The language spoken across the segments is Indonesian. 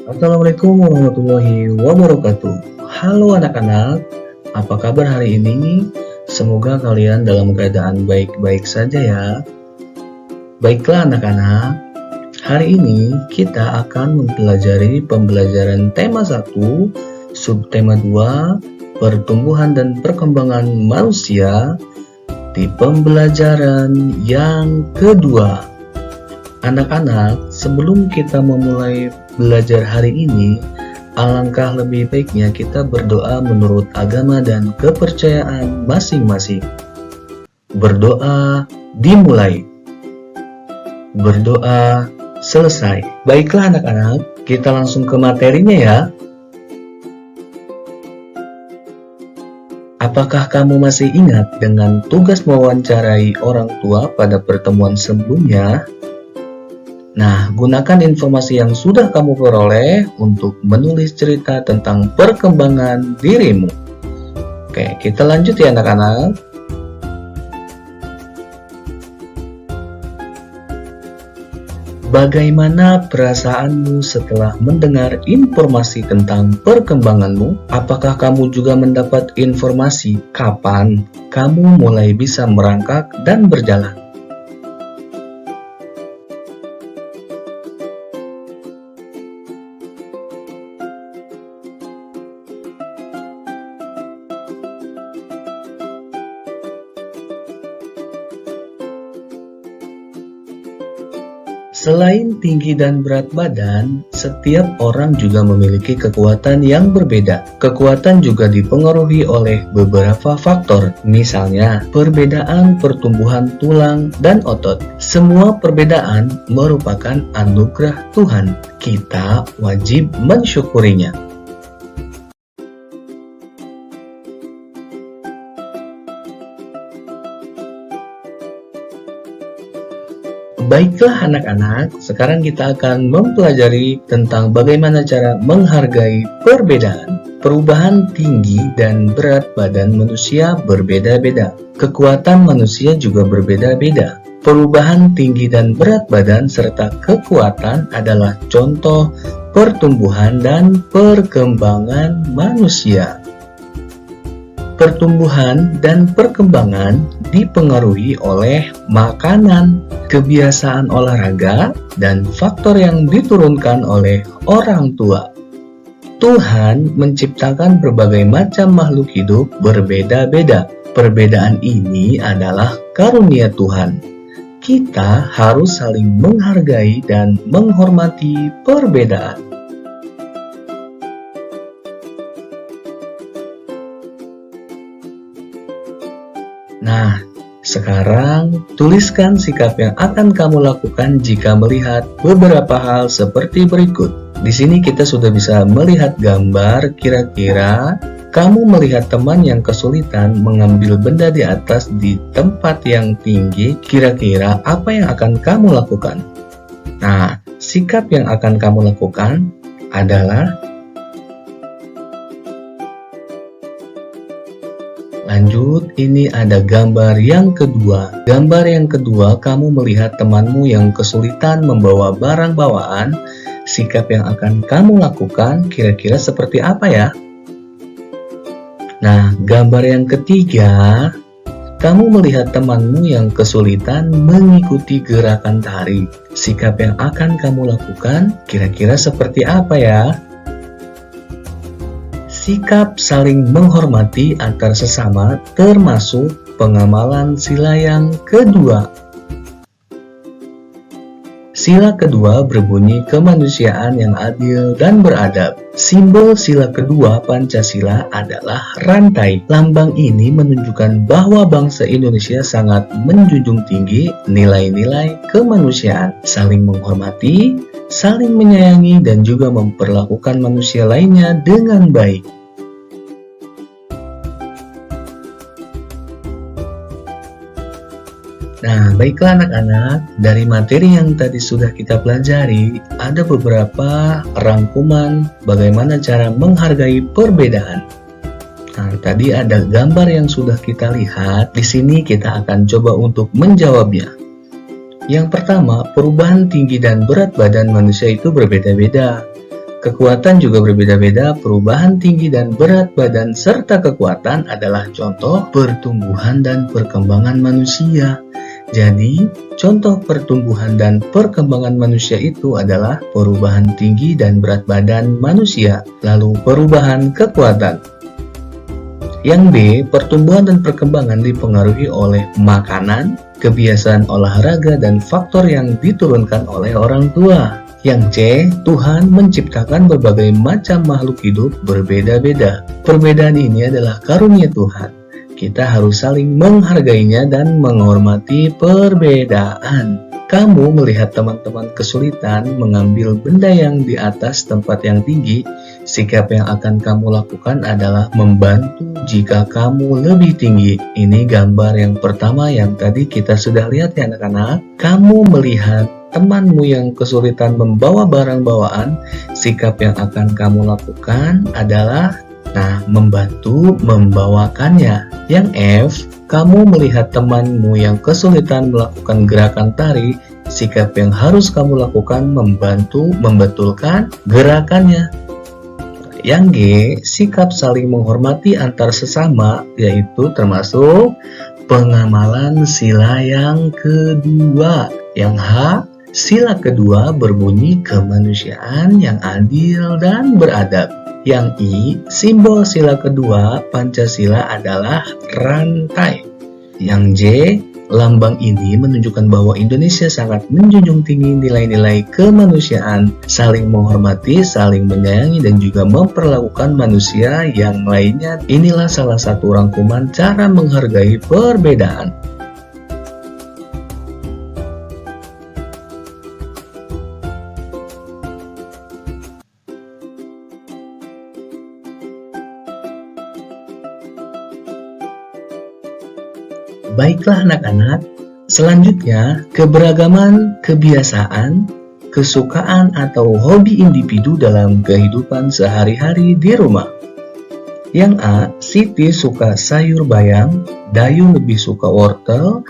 Assalamualaikum warahmatullahi wabarakatuh. Halo anak-anak, apa kabar hari ini? Semoga kalian dalam keadaan baik-baik saja ya. Baiklah anak-anak, hari ini kita akan mempelajari pembelajaran tema 1, subtema 2, pertumbuhan dan perkembangan manusia di pembelajaran yang kedua. Anak-anak, sebelum kita memulai belajar hari ini, alangkah lebih baiknya kita berdoa menurut agama dan kepercayaan masing-masing. Berdoa dimulai. Berdoa selesai. Baiklah anak-anak, kita langsung ke materinya ya. Apakah kamu masih ingat dengan tugas mewawancarai orang tua pada pertemuan sebelumnya? Nah, gunakan informasi yang sudah kamu peroleh untuk menulis cerita tentang perkembangan dirimu. Oke, kita lanjut ya anak-anak. Bagaimana perasaanmu setelah mendengar informasi tentang perkembanganmu? Apakah kamu juga mendapat informasi kapan kamu mulai bisa merangkak dan berjalan? Selain tinggi dan berat badan, setiap orang juga memiliki kekuatan yang berbeda. Kekuatan juga dipengaruhi oleh beberapa faktor, misalnya perbedaan pertumbuhan tulang dan otot. Semua perbedaan merupakan anugerah Tuhan. Kita wajib mensyukurinya. Baiklah anak-anak, sekarang kita akan mempelajari tentang bagaimana cara menghargai perbedaan. Perubahan tinggi dan berat badan manusia berbeda-beda. Kekuatan manusia juga berbeda-beda. Perubahan tinggi dan berat badan serta kekuatan adalah contoh pertumbuhan dan perkembangan manusia. Pertumbuhan dan perkembangan dipengaruhi oleh makanan, kebiasaan olahraga, dan faktor yang diturunkan oleh orang tua. Tuhan menciptakan berbagai macam makhluk hidup berbeda-beda. Perbedaan ini adalah karunia Tuhan. Kita harus saling menghargai dan menghormati perbedaan. Nah, sekarang tuliskan sikap yang akan kamu lakukan jika melihat beberapa hal seperti berikut. Di sini kita sudah bisa melihat gambar, kira-kira kamu melihat teman yang kesulitan mengambil benda di atas di tempat yang tinggi, kira-kira apa yang akan kamu lakukan? Nah, sikap yang akan kamu lakukan adalah lanjut, ini ada gambar yang kedua. Gambar yang kedua, kamu melihat temanmu yang kesulitan membawa barang bawaan. Sikap yang akan kamu lakukan kira-kira seperti apa ya? Nah, gambar yang ketiga, kamu melihat temanmu yang kesulitan mengikuti gerakan tari. Sikap yang akan kamu lakukan kira-kira seperti apa ya? Sikap saling menghormati antar sesama termasuk pengamalan sila yang kedua. Sila kedua berbunyi kemanusiaan yang adil dan beradab. Simbol sila kedua Pancasila adalah rantai. Lambang ini menunjukkan bahwa bangsa Indonesia sangat menjunjung tinggi nilai-nilai kemanusiaan, saling menghormati, saling menyayangi, dan juga memperlakukan manusia lainnya dengan baik. Nah, baiklah anak-anak, dari materi yang tadi sudah kita pelajari, ada beberapa rangkuman bagaimana cara menghargai perbedaan. Nah, tadi ada gambar yang sudah kita lihat, di sini kita akan coba untuk menjawabnya. Yang pertama, perubahan tinggi dan berat badan manusia itu berbeda-beda. Kekuatan juga berbeda-beda, perubahan tinggi dan berat badan serta kekuatan adalah contoh pertumbuhan dan perkembangan manusia. Jadi, contoh pertumbuhan dan perkembangan manusia itu adalah perubahan tinggi dan berat badan manusia, lalu perubahan kekuatan. Yang B, pertumbuhan dan perkembangan dipengaruhi oleh makanan, kebiasaan olahraga, dan faktor yang diturunkan oleh orang tua. Yang C, Tuhan menciptakan berbagai macam makhluk hidup berbeda-beda. Perbedaan ini adalah karunia Tuhan. Kita harus saling menghargainya dan menghormati perbedaan. Kamu melihat teman-teman kesulitan mengambil benda yang di atas tempat yang tinggi, sikap yang akan kamu lakukan adalah membantu jika kamu lebih tinggi. Ini gambar yang pertama yang tadi kita sudah lihat ya anak-anak. Kamu melihat temanmu yang kesulitan membawa barang bawaan, sikap yang akan kamu lakukan adalah membantu membawakannya. Yang F, kamu melihat temanmu yang kesulitan melakukan gerakan tari, sikap yang harus kamu lakukan membantu membetulkan gerakannya. Yang G, sikap saling menghormati antar sesama, yaitu termasuk pengamalan sila yang kedua. Yang H, sila kedua berbunyi kemanusiaan yang adil dan beradab. Yang I, simbol sila kedua Pancasila adalah rantai. Yang J, lambang ini menunjukkan bahwa Indonesia sangat menjunjung tinggi nilai-nilai kemanusiaan, saling menghormati, saling menyayangi, dan juga memperlakukan manusia yang lainnya. Inilah salah satu rangkuman cara menghargai perbedaan. Baiklah anak-anak, selanjutnya keberagaman kebiasaan, kesukaan atau hobi individu dalam kehidupan sehari-hari di rumah. Yang A, Siti suka sayur bayam, Dayu lebih suka wortel.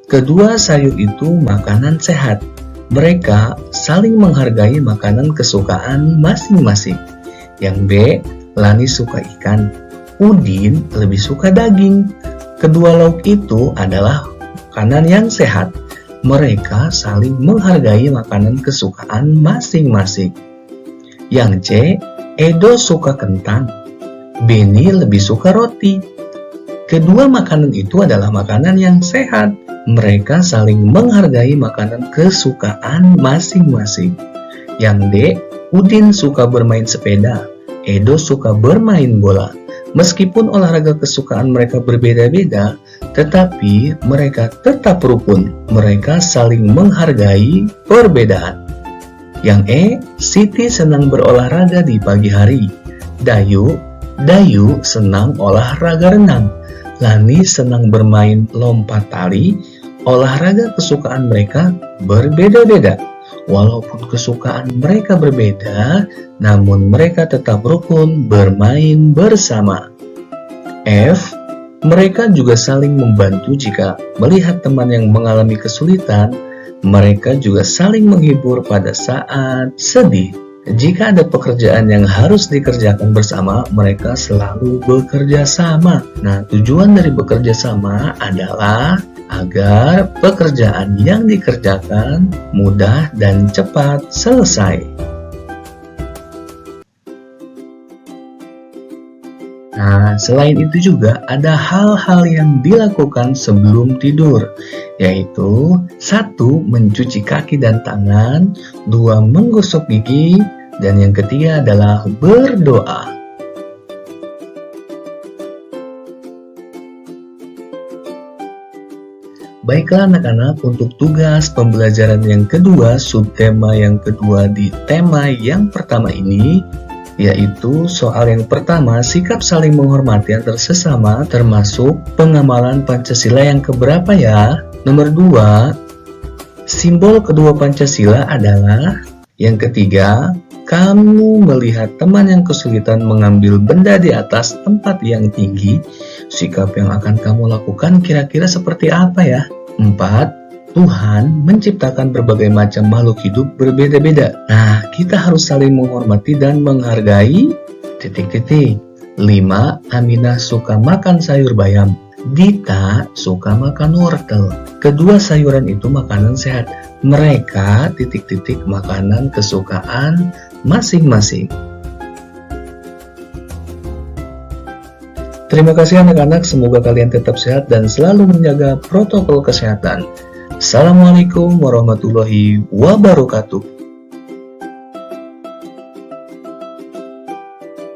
Kedua sayur itu makanan sehat. Mereka saling menghargai makanan kesukaan masing-masing. Yang B, Lani suka ikan, Udin lebih suka daging. Kedua lauk itu adalah makanan yang sehat. Mereka saling menghargai makanan kesukaan masing-masing. Yang C, Edo suka kentang, Beni lebih suka roti. Kedua makanan itu adalah makanan yang sehat. Mereka saling menghargai makanan kesukaan masing-masing. Yang D, Udin suka bermain sepeda, Edo suka bermain bola. Meskipun olahraga kesukaan mereka berbeda-beda, tetapi mereka tetap rukun. Mereka saling menghargai perbedaan. Yang E, Siti senang berolahraga di pagi hari. Dayu senang olahraga renang. Lani senang bermain lompat tali. Olahraga kesukaan mereka berbeda-beda. Walaupun kesukaan mereka berbeda, namun mereka tetap rukun bermain bersama. F, mereka juga saling membantu jika melihat teman yang mengalami kesulitan. Mereka juga saling menghibur pada saat sedih. Jika ada pekerjaan yang harus dikerjakan bersama, mereka selalu bekerja sama. Tujuan dari bekerja sama adalah agar pekerjaan yang dikerjakan mudah dan cepat selesai. Selain itu juga ada hal-hal yang dilakukan sebelum tidur, yaitu 1. Mencuci kaki dan tangan, 2. Menggosok gigi, dan yang ketiga adalah berdoa. Baiklah anak-anak, untuk tugas pembelajaran yang kedua, subtema yang kedua di tema yang pertama ini, yaitu soal yang pertama, sikap saling menghormati antar sesama, termasuk pengamalan Pancasila yang keberapa ya? Nomor 2, simbol kedua Pancasila adalah yang ketiga, kamu melihat teman yang kesulitan mengambil benda di atas tempat yang tinggi, sikap yang akan kamu lakukan kira-kira seperti apa ya? 4. Tuhan menciptakan berbagai macam makhluk hidup berbeda-beda. Nah, kita harus saling menghormati dan menghargai. Titik-titik. 5. Aminah suka makan sayur bayam. Dita suka makan wortel. Kedua sayuran itu makanan sehat. Mereka titik-titik makanan kesukaan masing-masing. Terima kasih anak-anak, semoga kalian tetap sehat dan selalu menjaga protokol kesehatan. Assalamualaikum warahmatullahi wabarakatuh.